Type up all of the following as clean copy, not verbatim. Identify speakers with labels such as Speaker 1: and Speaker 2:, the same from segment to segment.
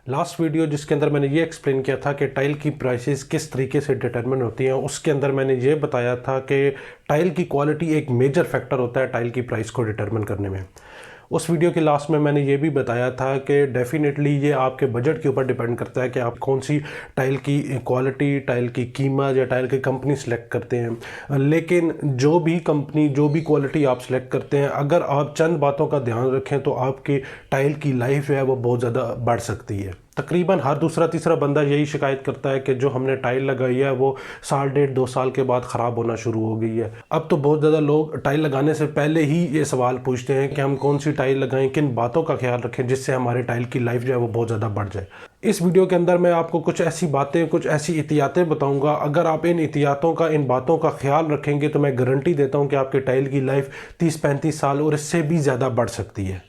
Speaker 1: Last video जिसके अंदर मैंने ये एक्सप्लेन किया था कि टाइल की प्राइसेस किस तरीके से डिटरमिन होती हैं, उसके अंदर मैंने ये बताया था कि टाइल की क्वालिटी एक मेजर फैक्टर होता है टाइल की प्राइस को डिटरमिन करने में। उस वीडियो के लास्ट में मैंने ये भी बताया था कि डेफिनेटली ये आपके बजट के ऊपर डिपेंड करता है कि आप कौन सी टाइल की क्वालिटी, टाइल की कीमत या टाइल की कंपनी सेलेक्ट करते हैं। लेकिन जो भी कंपनी, जो भी क्वालिटी आप सेलेक्ट करते हैं, अगर आप चंद बातों का ध्यान रखें तो आपकी टाइल की लाइफ है वो बहुत ज़्यादा बढ़ सकती है। तकरीबन हर दूसरा तीसरा बंदा यही शिकायत करता है कि जो हमने टाइल लगाई है वो साल डेढ़ 2 साल के बाद ख़राब होना शुरू हो गई है। अब तो बहुत ज़्यादा लोग टाइल लगाने से पहले ही ये सवाल पूछते हैं कि हम कौन सी टाइल लगाएं, किन बातों का ख्याल रखें जिससे हमारे टाइल की लाइफ जो है वो बहुत ज़्यादा बढ़ जाए। इस वीडियो के अंदर मैं आपको कुछ ऐसी बातें, कुछ ऐसी एहतियातें बताऊंगा। अगर आप इन एहतियातों का, इन बातों का ख्याल रखेंगे तो मैं गारंटी देता हूँ कि आपके टाइल की लाइफ 30-35 साल और इससे भी ज़्यादा बढ़ सकती है।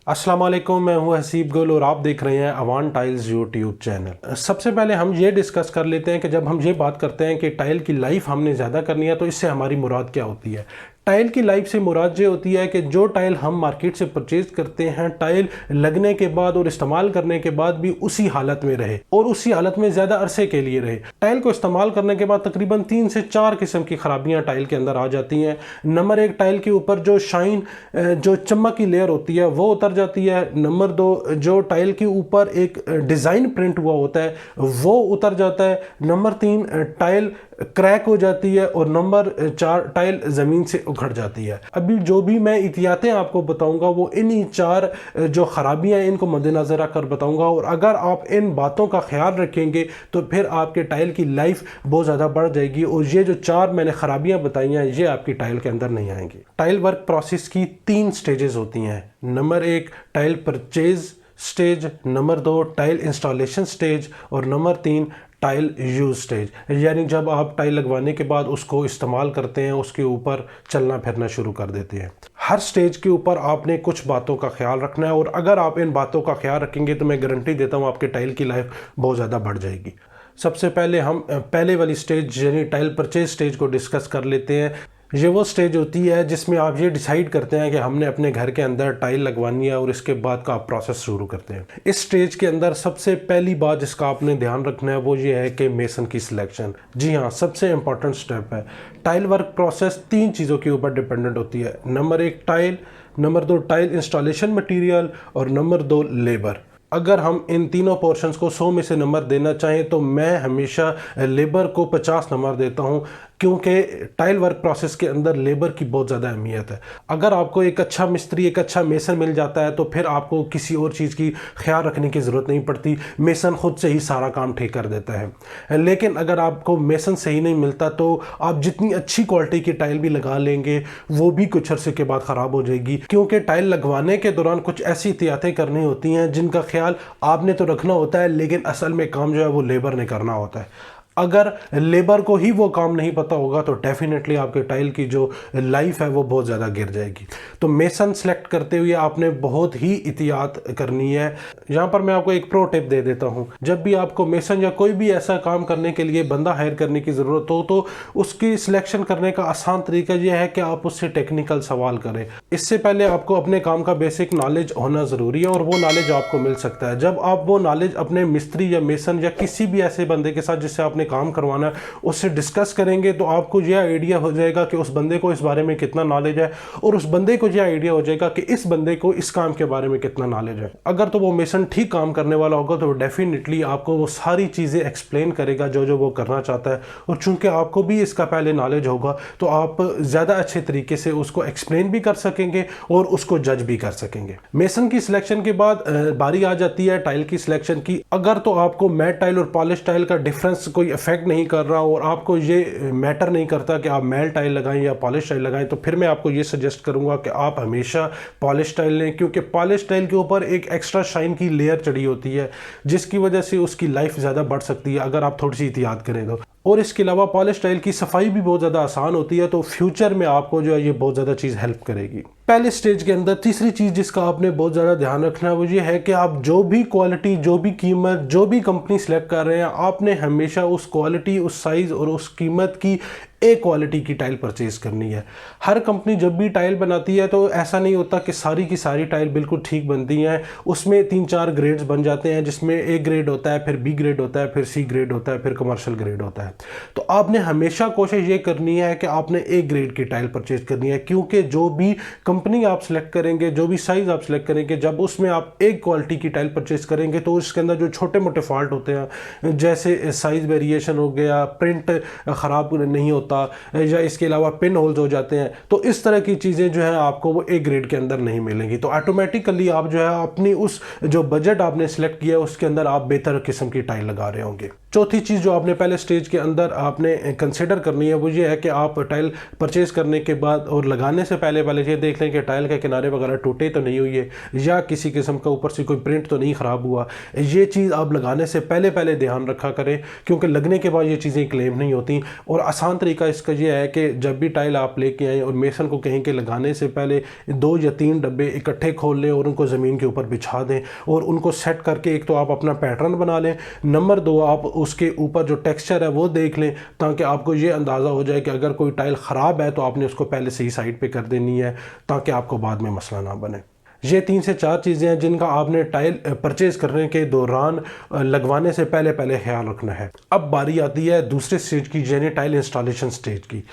Speaker 1: अस्सलाम वालेकुम, मैं हूं हसीब गुल और आप देख रहे हैं अवान टाइल्स यूट्यूब चैनल। सबसे पहले हम ये डिस्कस कर लेते हैं कि जब हम ये बात करते हैं कि टाइल की लाइफ हमने ज़्यादा करनी है तो इससे हमारी मुराद क्या होती है। टाइल की लाइफ से मुराद ये होती है कि जो टाइल हम मार्केट से परचेज करते हैं, टाइल लगने के बाद और इस्तेमाल करने के बाद भी उसी हालत में रहे और उसी हालत में ज़्यादा अरसे के लिए रहे। टाइल को इस्तेमाल करने के बाद तकरीबन 3 से 4 किस्म की खराबियां टाइल के अंदर आ जाती हैं। नंबर 1, टाइल के ऊपर जो शाइन, जो चमक की लेयर होती है वो उतर जाती है। नंबर 2, जो टाइल के ऊपर एक डिज़ाइन प्रिंट हुआ होता है वो उतर जाता है। नंबर 3, टाइल क्रैक हो जाती है और नंबर 4, टाइल ज़मीन से उखड़ जाती है। अभी जो भी मैं एहतियातें आपको बताऊंगा वो इन्हीं 4 जो ख़राबियां हैं इनको मद्देनज़र रखकर बताऊंगा, और अगर आप इन बातों का ख्याल रखेंगे तो फिर आपके टाइल की लाइफ बहुत ज़्यादा बढ़ जाएगी और ये जो 4 मैंने ख़राबियां बताई हैं ये आपकी टाइल के अंदर नहीं आएंगी। टाइल वर्क प्रोसेस की 3 स्टेजेस होती हैं। Number 1, tile purchase stage. Number 2, tile installation stage. और नंबर 3, टाइल यूज स्टेज। यानी जब आप टाइल लगवाने के बाद उसको इस्तेमाल करते हैं, उसके ऊपर चलना फिरना शुरू कर देते हैं। हर स्टेज के ऊपर आपने कुछ बातों का ख्याल रखना है और अगर आप इन बातों का ख्याल रखेंगे तो मैं गारंटी देता हूँ आपके टाइल की लाइफ बहुत ज़्यादा बढ़ जाएगी। सबसे पहले हम पहले वाली स्टेज यानी टाइल परचेज स्टेज को डिस्कस कर लेते हैं। ये वो स्टेज होती है जिसमें आप ये डिसाइड करते हैं कि हमने अपने घर के अंदर टाइल लगवानी है और इसके बाद का आप प्रोसेस शुरू करते हैं। इस स्टेज के अंदर सबसे पहली बात जिसका आपने ध्यान रखना है वो ये है कि मेसन की सिलेक्शन। जी हाँ, सबसे इंपॉर्टेंट स्टेप है। टाइल वर्क प्रोसेस 3 चीज़ों के ऊपर डिपेंडेंट होती है। Number 1, tile. Number 2, tile installation material. और नंबर 2, लेबर। अगर हम इन तीनों पोर्शंस को 100 में से नंबर देना चाहें तो मैं हमेशा लेबर को 50 नंबर देता हूं, क्योंकि टाइल वर्क प्रोसेस के अंदर लेबर की बहुत ज़्यादा अहमियत है। अगर आपको एक अच्छा मिस्त्री, एक अच्छा मेसन मिल जाता है तो फिर आपको किसी और चीज़ की ख्याल रखने की ज़रूरत नहीं पड़ती, मेसन खुद से ही सारा काम ठीक कर देता है। लेकिन अगर आपको मेसन सही नहीं मिलता तो आप जितनी अच्छी क्वालिटी की टाइल भी लगा लेंगे वो भी कुछ अरसे के बाद ख़राब हो जाएगी, क्योंकि टाइल लगवाने के दौरान कुछ ऐसी एहतियातें करनी होती हैं जिनका ख्याल आपने तो रखना होता है लेकिन असल में काम जो है वो लेबर ने करना होता है। अगर लेबर को ही वो काम नहीं पता होगा तो डेफिनेटली आपके टाइल की जो लाइफ है वो बहुत ज़्यादा गिर जाएगी। तो मेसन सेलेक्ट करते हुए आपने बहुत ही एहतियात करनी है। यहाँ पर मैं आपको एक प्रो टिप दे देता हूँ। जब भी आपको मेसन या कोई भी ऐसा काम करने के लिए बंदा हायर करने की ज़रूरत हो तो उसकी सिलेक्शन करने का आसान तरीका यह है कि आप उससे टेक्निकल सवाल करें। इससे पहले आपको अपने काम का बेसिक नॉलेज होना ज़रूरी है और वो नॉलेज आपको मिल सकता है। जब आप वो नॉलेज अपने मिस्त्री या मेसन या किसी भी ऐसे बंदे के साथ जिससे आपने काम करवाना है उससे डिस्कस करेंगे तो आपको यह आइडिया हो जाएगा कि उस बंदे को इस बारे में कितना नॉलेज है और उस बंदे को यह आइडिया हो जाएगा कि इस बंदे को इस काम के बारे में कितना नॉलेज है। अगर तो वो मेसन ठीक काम करने वाला होगा तो डेफिनेटली आपको वो सारी चीज़ें एक्सप्लेन करेगा जो जो वो करना चाहता है, और चूंकि आपको भी इसका पहले नॉलेज होगा तो आप ज़्यादा अच्छे तरीके से उसको एक्सप्लेन भी कर सकेंगे और उसको जज भी कर सकेंगे। मेसन की सिलेक्शन के बाद बारी आ जाती है टाइल की सिलेक्शन की। अगर तो आपको मैट टाइल और पॉलिश टाइल का डिफरेंस कोई इफेक्ट नहीं कर रहा और आपको ये मैटर नहीं करता कि आप मैट टाइल लगाएं या पॉलिश टाइल लगाएं तो फिर मैं आपको ये सजेस्ट करूंगा कि आप हमेशा पॉलिश टाइल लें, क्योंकि पॉलिश टाइल के ऊपर एक एक्स्ट्रा शाइन की लेयर चढ़ी होती है जिसकी वजह से उसकी लाइफ ज़्यादा बढ़ सकती है अगर आप थोड़ी सी एहतियात करें तो। और इसके अलावा पॉलिश टाइल की सफाई भी बहुत ज़्यादा आसान होती है, तो फ्यूचर में आपको जो है ये बहुत ज़्यादा चीज़ हेल्प करेगी। पहले स्टेज के अंदर तीसरी चीज़ जिसका आपने बहुत ज़्यादा ध्यान रखना है वो ये है कि आप जो भी क्वालिटी, जो भी कीमत, जो भी कंपनी सेलेक्ट कर रहे हैं, आपने हमेशा उस क्वालिटी, उस साइज़ और उस कीमत की ए क्वालिटी की टाइल परचेज़ करनी है। हर कंपनी जब भी टाइल बनाती है तो ऐसा नहीं होता कि सारी की सारी टाइल बिल्कुल ठीक बनती हैं। उसमें 3-4 ग्रेड्स बन जाते हैं, जिसमें ए ग्रेड होता है, फिर बी ग्रेड होता है, फिर सी ग्रेड होता है, फिर कमर्शियल ग्रेड होता है। तो आपने हमेशा कोशिश ये करनी है कि आपने ए ग्रेड की टाइल परचेज़ करनी है, क्योंकि जो भी कंपनी आप सेलेक्ट करेंगे, जो भी साइज़ आप सेलेक्ट करेंगे, जब उसमें आप एक क्वालिटी की टाइल परचेज़ करेंगे तो उसके अंदर जो छोटे मोटे फॉल्ट होते हैं, जैसे साइज़ वेरिएशन हो गया, प्रिंट ख़राब नहीं होता, या इसके अलावा पिन होल्स हो जाते हैं, तो इस तरह की चीज़ें जो है आपको वो ए ग्रेड के अंदर नहीं मिलेंगी। तो ऑटोमेटिकली आप जो है अपनी उस जो बजट आपने सेलेक्ट किया उसके अंदर आप बेहतर किस्म की टाइल लगा रहे होंगे। चौथी चीज़ जो आपने पहले स्टेज के अंदर आपने कंसिडर करनी है वो ये है कि आप टाइल परचेज़ करने के बाद और लगाने से पहले ये देख लें कि टाइल के किनारे वगैरह टूटे तो नहीं हुए, या किसी किस्म का ऊपर से कोई प्रिंट तो नहीं ख़राब हुआ। ये चीज़ आप लगाने से पहले ध्यान रखा करें, क्योंकि लगने के बाद ये चीज़ें क्लेम नहीं होती। और आसान तरीका इसका ये है कि जब भी टाइल आप लेके आएँ और मेसन को कहीं के लगाने से पहले 2 या 3 डब्बे इकट्ठे खोल लें और उनको ज़मीन के ऊपर बिछा दें और उनको सेट करके एक तो आप अपना पैटर्न बना लें, नंबर 2 आप उसके ऊपर जो टेक्सचर है वो देख लें, ताकि आपको ये अंदाज़ा हो जाए कि अगर कोई टाइल ख़राब है तो आपने उसको पहले से ही साइड पे कर देनी है, ताकि आपको बाद में मसला ना बने। ये 3 से 4 चीज़ें हैं जिनका आपने टाइल परचेज़ करने के दौरान लगवाने से पहले ख्याल रखना है। अब बारी आती है दूसरे स्टेज की, यानी टाइल इंस्टॉलेशन स्टेज की।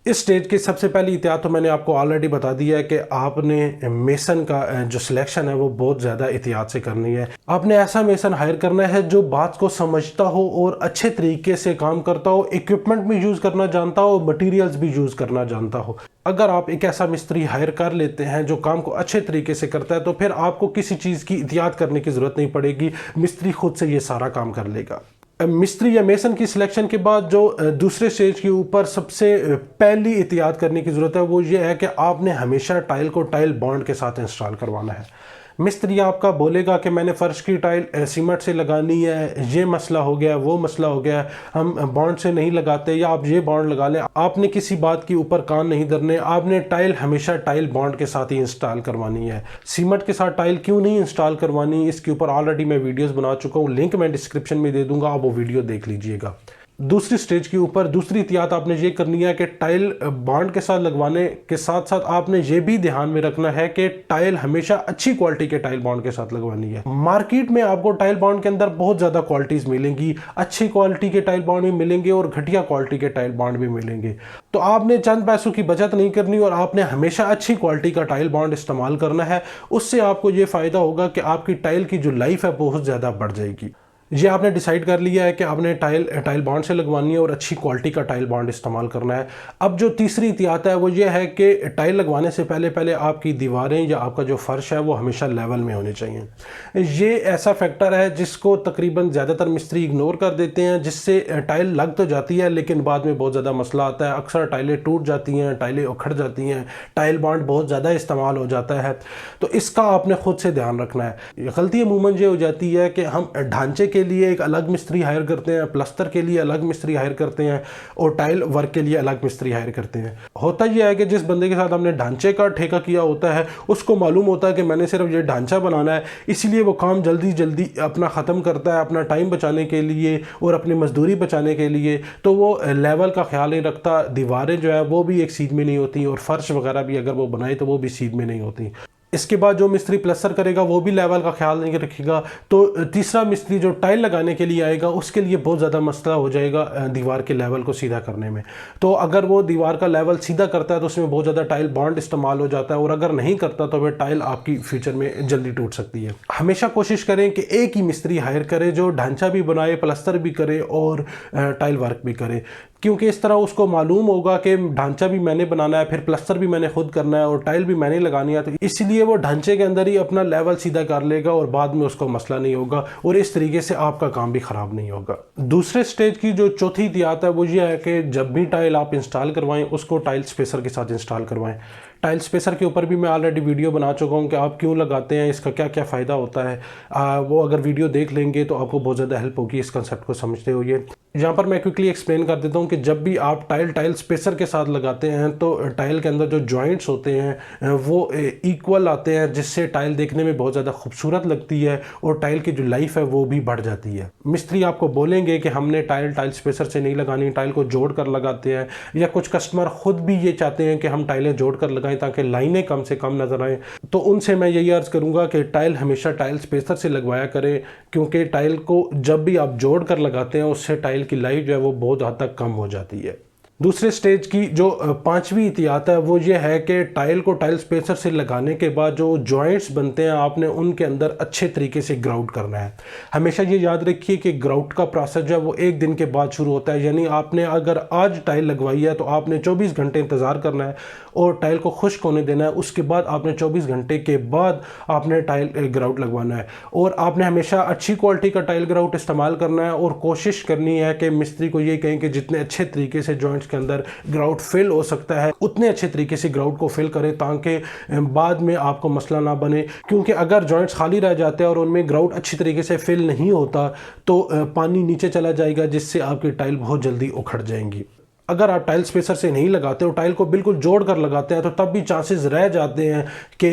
Speaker 1: इस स्टेज की सबसे पहली एहतियात तो मैंने आपको ऑलरेडी बता दिया है कि आपने मेसन का जो सिलेक्शन है वो बहुत ज़्यादा एहतियात से करनी है। आपने ऐसा मेसन हायर करना है जो बात को समझता हो और अच्छे तरीके से काम करता हो, इक्विपमेंट भी यूज़ करना जानता हो, मटेरियल्स भी यूज़ करना जानता हो। अगर आप एक ऐसा मिस्त्री हायर कर लेते हैं जो काम को अच्छे तरीके से करता है, तो फिर आपको किसी चीज़ की एहतियात करने की ज़रूरत नहीं पड़ेगी, मिस्त्री खुद से ये सारा काम कर लेगा। मिस्त्री या मेसन की सिलेक्शन के बाद जो दूसरे स्टेज के ऊपर सबसे पहली एहतियात करने की ज़रूरत है वो ये है कि आपने हमेशा टाइल को टाइल बॉन्ड के साथ इंस्टॉल करवाना है। मिस्त्री आपका बोलेगा कि मैंने फ़र्श की टाइल सीमेंट से लगानी है, ये मसला हो गया, वो मसला हो गया, हम बॉन्ड से नहीं लगाते, या आप ये बॉन्ड लगा लें। आपने किसी बात के ऊपर कान नहीं धरने, आपने टाइल हमेशा टाइल बॉन्ड के साथ ही इंस्टॉल करवानी है। सीमेंट के साथ टाइल क्यों नहीं इंस्टॉल करवानी, इसके ऊपर ऑलरेडी मैं वीडियोज़ बना चुका हूँ, लिंक मैं डिस्क्रिप्शन में दे दूँगा, आप वो वीडियो देख लीजिएगा। दूसरी स्टेज के ऊपर दूसरी एहतियात आपने ये करनी है कि टाइल बॉन्ड के साथ लगवाने के साथ साथ आपने ये भी ध्यान में रखना है कि टाइल हमेशा अच्छी क्वालिटी के टाइल बॉन्ड के साथ लगवानी है। मार्केट में आपको टाइल बॉन्ड के अंदर बहुत ज़्यादा क्वालिटीज़ मिलेंगी, अच्छी क्वालिटी के टाइल बॉन्ड भी मिलेंगे और घटिया क्वालिटी के टाइल बॉन्ड भी मिलेंगे। तो आपने चंद पैसों की बचत नहीं करनी और आपने हमेशा अच्छी क्वालिटी का टाइल बॉन्ड इस्तेमाल करना है। उससे आपको ये फ़ायदा होगा कि आपकी टाइल की जो लाइफ है बहुत ज़्यादा बढ़ जाएगी। ये आपने डिसाइड कर लिया है कि आपने टाइल बॉन्ड से लगवानी है और अच्छी क्वालिटी का टाइल बॉन्ड इस्तेमाल करना है। अब जो तीसरी एहतियात है वो ये है कि टाइल लगवाने से पहले आपकी दीवारें या आपका जो फर्श है वो हमेशा लेवल में होने चाहिए। ये ऐसा फैक्टर है जिसको तकरीबन ज़्यादातर मिस्त्री इग्नोर कर देते हैं, जिससे टाइल लग तो जाती है लेकिन बाद में बहुत ज़्यादा मसला आता है। अक्सर टाइलें टूट जाती हैं, टाइलें उखड़ जाती हैं, टाइल बॉन्ड बहुत ज़्यादा इस्तेमाल हो जाता है। तो इसका आपने खुद से ध्यान रखना है। गलती अमूमन ये हो जाती है कि हम ढांचे के लिए एक अलग मिस्त्री हायर करते हैं, प्लास्टर के लिए अलग मिस्त्री हायर करते हैं और टाइल वर्क के लिए अलग मिस्त्री हायर करते हैं। होता यह है कि जिस बंदे के साथ हमने ढांचे का ठेका किया होता है उसको मालूम होता है कि मैंने सिर्फ ये ढांचा बनाना है, इसीलिए वो काम जल्दी अपना ख़त्म करता है अपना टाइम बचाने के लिए और अपनी मजदूरी बचाने के लिए। तो वो लेवल का ख्याल नहीं रखता, दीवारें जो है वो भी एक सीध में नहीं होती और फर्श वगैरह भी अगर वो बनाए तो वो भी सीध में नहीं होती। इसके बाद जो मिस्त्री प्लास्टर करेगा वो भी लेवल का ख्याल नहीं रखेगा। तो तीसरा मिस्त्री जो टाइल लगाने के लिए आएगा उसके लिए बहुत ज़्यादा मसला हो जाएगा दीवार के लेवल को सीधा करने में। तो अगर वो दीवार का लेवल सीधा करता है तो उसमें बहुत ज़्यादा टाइल बॉन्ड इस्तेमाल हो जाता है और अगर नहीं करता तो फिर टाइल आपकी फ्यूचर में जल्दी टूट सकती है। हमेशा कोशिश करें कि एक ही मिस्त्री हायर करे जो ढांचा भी बनाए, प्लास्टर भी करे और टाइल वर्क भी करे, क्योंकि इस तरह उसको मालूम होगा कि ढांचा भी मैंने बनाना है, फिर प्लास्टर भी मैंने खुद करना है और टाइल भी मैंने लगानी है। तो इसलिए वो ढांचे के अंदर ही अपना लेवल सीधा कर लेगा और बाद में उसको मसला नहीं होगा और इस तरीके से आपका काम भी ख़राब नहीं होगा। दूसरे स्टेज की जो चौथी एहतियात है वो ये है कि जब भी टाइल आप इंस्टॉल करवाएं उसको टाइल स्पेसर के साथ इंस्टॉल करवाएं। टाइल स्पेसर के ऊपर भी मैं ऑलरेडी वीडियो बना चुका हूँ कि आप क्यों लगाते हैं, इसका क्या क्या फ़ायदा होता है। वो अगर वीडियो देख लेंगे तो आपको बहुत ज़्यादा हेल्प होगी इस कंसेप्ट को समझते हुए। यहाँ पर मैं क्विकली एक्सप्लेन कर देता हूँ कि जब भी आप टाइल स्पेसर के साथ लगाते हैं तो टाइल के अंदर जो जॉइंट्स होते हैं वो इक्वल आते हैं, जिससे टाइल देखने में बहुत ज़्यादा खूबसूरत लगती है और टाइल की जो लाइफ है वो भी बढ़ जाती है। मिस्त्री आपको बोलेंगे कि हमने टाइल स्पेसर से नहीं लगानी, टाइल को जोड़ कर लगाते हैं, या कुछ कस्टमर खुद भी ये चाहते हैं कि हम टाइलें जोड़ कर लगाएं ताकि लाइनें कम से कम नज़र आएँ, तो उनसे मैं यही अर्ज़ करूँगा कि टाइल हमेशा टाइल स्पेसर से लगवाया करें, क्योंकि टाइल को जब भी आप जोड़ कर लगाते हैं उससे टाइल की लाइफ जो है वो बहुत हद तक कम हो जाती है। दूसरे स्टेज की जो पांचवी एहतियात है वो ये है कि टाइल को टाइल स्पेसर से लगाने के बाद जो जॉइंट्स बनते हैं आपने उनके अंदर अच्छे तरीके से ग्राउट करना है। हमेशा ये याद रखिए कि ग्राउट का प्रोसेस जो है वो 1 दिन के बाद शुरू होता है, यानी आपने अगर आज टाइल लगवाई है तो आपने 24 घंटे इंतज़ार करना है और टाइल को खुश्क होने देना है। उसके बाद आपने 24 घंटे के बाद आपने टाइल ग्राउट लगवाना है और आपने हमेशा अच्छी क्वालिटी का टाइल ग्राउट इस्तेमाल करना है और कोशिश करनी है कि मिस्त्री को ये कहें कि जितने अच्छे तरीके से जॉइंट्स के अंदर ग्राउट फिल हो सकता है उतने अच्छे तरीके से ग्राउट को फिल करें ताकि बाद में आपको मसला ना बने, क्योंकि अगर जॉइंट्स खाली रह जाते हैं और उनमें ग्राउट अच्छी तरीके से फिल नहीं होता तो पानी नीचे चला जाएगा, जिससे आपकी टाइल बहुत जल्दी उखड़ जाएंगी। अगर आप टाइल स्पेसर से नहीं लगाते और टाइल को बिल्कुल जोड़ कर लगाते हैं तो तब भी चांसेस रह जाते हैं कि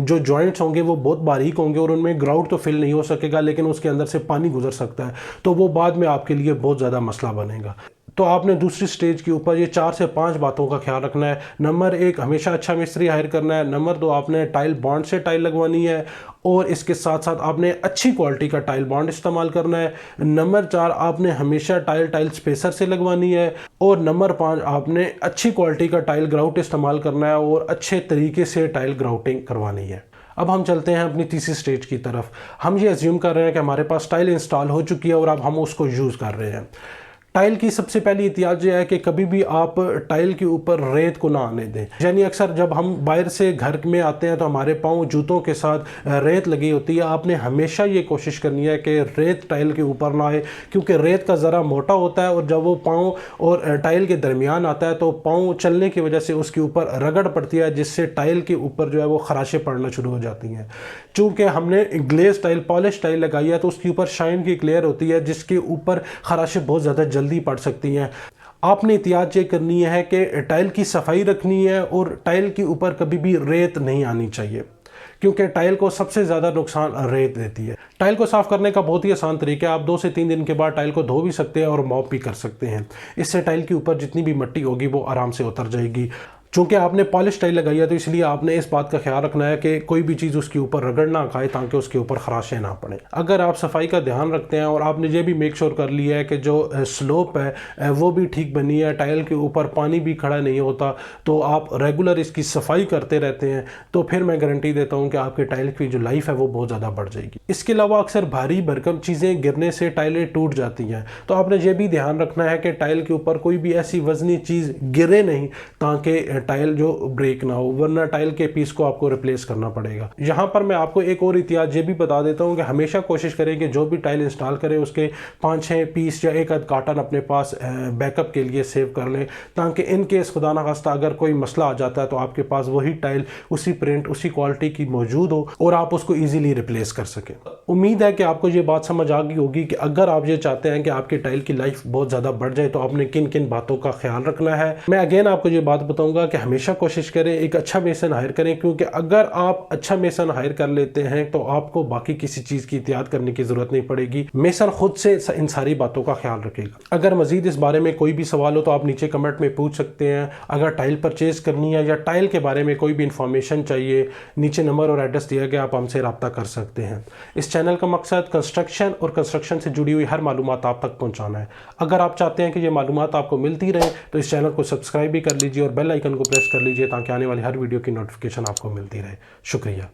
Speaker 1: जो जॉइंट्स होंगे वो बहुत बारीक होंगे और उनमें ग्राउट तो फिल नहीं हो सकेगा, लेकिन उसके अंदर से पानी गुजर सकता है, तो वो बाद में आपके लिए बहुत ज़्यादा मसला बनेगा। तो आपने दूसरी स्टेज के ऊपर ये 4 से 5 बातों का ख्याल रखना है। नंबर 1, हमेशा अच्छा मिस्त्री हायर करना है। नंबर 2, आपने टाइल बॉन्ड से टाइल लगवानी है और इसके साथ साथ आपने अच्छी क्वालिटी का टाइल बॉन्ड इस्तेमाल करना है। नंबर 4, आपने हमेशा टाइल स्पेसर से लगवानी है और नंबर 5, आपने अच्छी क्वालिटी का टाइल ग्राउट इस्तेमाल करना है और अच्छे तरीके से टाइल ग्राउटिंग करवानी है। अब हम चलते हैं अपनी तीसरी स्टेज की तरफ। हम ये अज्यूम कर रहे हैं कि हमारे पास टाइल इंस्टॉल हो चुकी है और अब हम उसको यूज़ कर रहे हैं। टाइल की सबसे पहली एहतियात यह है कि कभी भी आप टाइल के ऊपर रेत को ना आने दें। यानी अक्सर जब हम बाहर से घर में आते हैं तो हमारे पाँव जूतों के साथ रेत लगी होती है। आपने हमेशा ये कोशिश करनी है कि रेत टाइल के ऊपर ना आए, क्योंकि रेत का ज़रा मोटा होता है और जब वो पाँव और टाइल के दरमियान आता है तो पाँव चलने की वजह से उसके ऊपर रगड़ पड़ती है, जिससे टाइल के ऊपर जो है वो खराशें पड़ना शुरू हो जाती हैं। चूँकि हमने ग्लेज टाइल, पॉलिश टाइल लगाई है तो उसके ऊपर शाइन की लेयर होती है जिसके ऊपर खराशें बहुत ज़्यादा जल्दी पड़ सकती हैं। आपने एहतियात ये करनी है कि टाइल की सफाई रखनी है और टाइल के ऊपर कभी भी रेत नहीं आनी चाहिए, क्योंकि टाइल को सबसे ज़्यादा नुकसान रेत देती है। टाइल को साफ़ करने का बहुत ही आसान तरीका है। आप 2 से 3 दिन के बाद टाइल को धो भी सकते हैं और मॉप भी कर सकते हैं। इससे टाइल के ऊपर जितनी भी मिट्टी होगी वो आराम से उतर जाएगी। चूँकि आपने पॉलिश टाइल लगाई है तो इसलिए आपने इस बात का ख्याल रखना है कि कोई भी चीज़ उसके ऊपर रगड़ ना खाए ताकि उसके ऊपर खराशें ना पड़े। अगर आप सफाई का ध्यान रखते हैं और आपने ये भी मेक श्योर कर लिया है कि जो स्लोप है वो भी ठीक बनी है, टाइल के ऊपर पानी भी खड़ा नहीं होता, तो आप रेगुलर इसकी सफाई करते रहते हैं, तो फिर मैं गारंटी देता हूँ कि आपकी टाइल की जो लाइफ है वो बहुत ज़्यादा बढ़ जाएगी। इसके अलावा अक्सर भारी भरकम चीज़ें गिरने से टाइलें टूट जाती हैं, तो आपने ये भी ध्यान रखना है कि टाइल के ऊपर कोई भी ऐसी वजनी चीज़ गिरे नहीं ताकि टाइल जो ब्रेक ना हो, वरना टाइल के पीस को आपको रिप्लेस करना पड़ेगा। यहाँ पर मैं आपको एक और एहतियात ये भी बता देता हूँ कि हमेशा कोशिश करें कि जो भी टाइल इंस्टॉल करें उसके 5-6 पीस या एक आध कार्टन अपने पास बैकअप के लिए सेव कर लें, ताकि इन केस खुदा ना खास्ता अगर कोई मसला आ जाता है तो आपके पास वही टाइल उसी प्रिंट उसी क्वालिटी की मौजूद हो और आप उसको ईजिली रिप्लेस कर सकें। उम्मीद है कि आपको ये बात समझ आ गई होगी कि अगर आप ये चाहते हैं कि आपकी टाइल की लाइफ बहुत ज़्यादा बढ़ जाए तो आपने किन किन बातों का ख्याल रखना है। मैं अगेन आपको ये बात बताऊँगा कि हमेशा कोशिश करें एक अच्छा मेसन हायर करें, क्योंकि अगर आप अच्छा मेसन हायर कर लेते हैं तो आपको बाकी किसी चीज़ की एहतियात करने की ज़रूरत नहीं पड़ेगी। मेसन खुद से इन सारी बातों का ख्याल रखेगा। अगर मज़ीद इस बारे में कोई भी सवाल हो तो आप नीचे कमेंट में पूछ सकते हैं। अगर टाइल परचेज़ करनी है या टाइल के बारे में कोई भी इंफॉर्मेशन चाहिए, नीचे नंबर और एड्रेस दिया गया, आप हमसे रब्ता कर सकते हैं। इस चैनल का मकसद कंस्ट्रक्शन और कंस्ट्रक्शन से जुड़ी हुई हर मालूमात आप तक पहुँचाना है। अगर आप चाहते हैं कि ये मालूमात आपको मिलती रहे तो इस चैनल को सब्सक्राइब भी कर लीजिए और बेल आइकन को प्रेस कर लीजिए ताकि आने वाली हर वीडियो की नोटिफिकेशन आपको मिलती रहे। शुक्रिया।